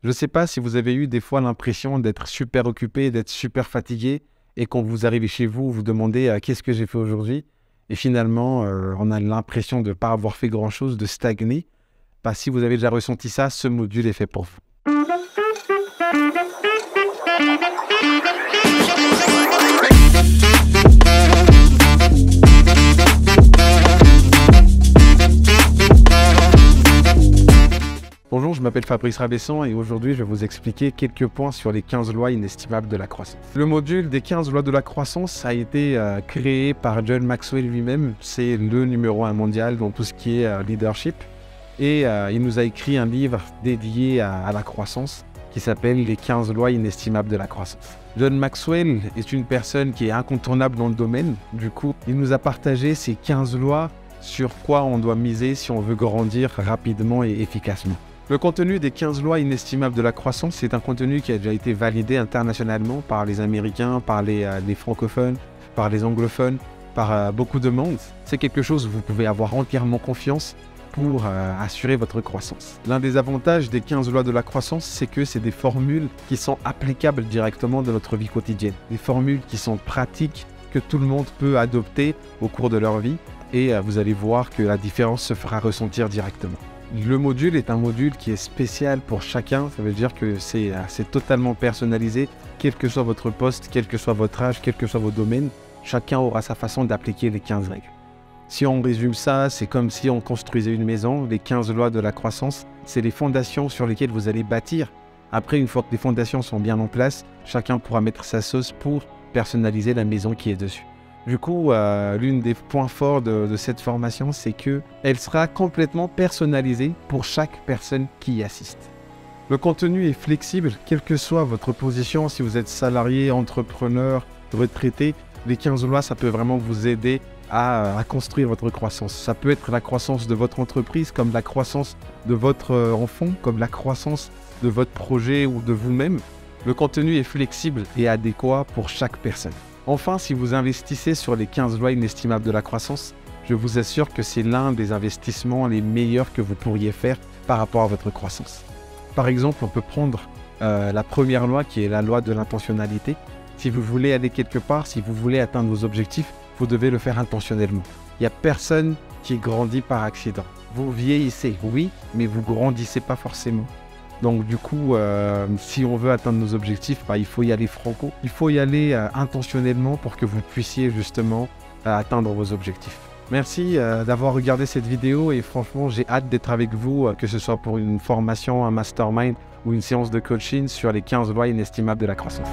Je ne sais pas si vous avez eu des fois l'impression d'être super occupé, d'être super fatigué, et quand vous arrivez chez vous, vous demandez qu'est-ce que j'ai fait aujourd'hui? Et finalement, on a l'impression de ne pas avoir fait grand-chose, de stagner. Bah, si vous avez déjà ressenti ça, ce module est fait pour vous. Bonjour, je m'appelle Fabrice Rabesson et aujourd'hui je vais vous expliquer quelques points sur les 15 lois inestimables de la croissance. Le module des 15 lois de la croissance a été créé par John Maxwell lui-même. C'est le numéro 1 mondial dans tout ce qui est leadership. Et il nous a écrit un livre dédié à la croissance qui s'appelle Les 15 lois inestimables de la croissance. John Maxwell est une personne qui est incontournable dans le domaine. Du coup, il nous a partagé ces 15 lois sur quoi on doit miser si on veut grandir rapidement et efficacement. Le contenu des 15 lois inestimables de la croissance, c'est un contenu qui a déjà été validé internationalement par les Américains, par les francophones, par les anglophones, par beaucoup de monde. C'est quelque chose où vous pouvez avoir entièrement confiance pour assurer votre croissance. L'un des avantages des 15 lois de la croissance, c'est que c'est des formules qui sont applicables directement dans notre vie quotidienne. Des formules qui sont pratiques, que tout le monde peut adopter au cours de leur vie. Et vous allez voir que la différence se fera ressentir directement. Le module est un module qui est spécial pour chacun, ça veut dire que c'est totalement personnalisé, quel que soit votre poste, quel que soit votre âge, quel que soit vos domaines, chacun aura sa façon d'appliquer les 15 règles. Si on résume ça, c'est comme si on construisait une maison, les 15 lois de la croissance, c'est les fondations sur lesquelles vous allez bâtir. Après, une fois que les fondations sont bien en place, chacun pourra mettre sa sauce pour personnaliser la maison qui est dessus. Du coup, l'une des points forts de cette formation, c'est qu'elle sera complètement personnalisée pour chaque personne qui y assiste. Le contenu est flexible, quelle que soit votre position, si vous êtes salarié, entrepreneur, retraité, les 15 lois, ça peut vraiment vous aider à construire votre croissance. Ça peut être la croissance de votre entreprise, comme la croissance de votre enfant, comme la croissance de votre projet ou de vous-même. Le contenu est flexible et adéquat pour chaque personne. Enfin, si vous investissez sur les 15 lois inestimables de la croissance, je vous assure que c'est l'un des investissements les meilleurs que vous pourriez faire par rapport à votre croissance. Par exemple, on peut prendre la première loi qui est la loi de l'intentionnalité. Si vous voulez aller quelque part, si vous voulez atteindre vos objectifs, vous devez le faire intentionnellement. Il n'y a personne qui grandit par accident. Vous vieillissez, oui, mais vous grandissez pas forcément. Donc du coup, si on veut atteindre nos objectifs, il faut y aller franco. Il faut y aller intentionnellement pour que vous puissiez justement atteindre vos objectifs. Merci d'avoir regardé cette vidéo et franchement, j'ai hâte d'être avec vous, que ce soit pour une formation, un mastermind ou une séance de coaching sur les 15 lois inestimables de la croissance.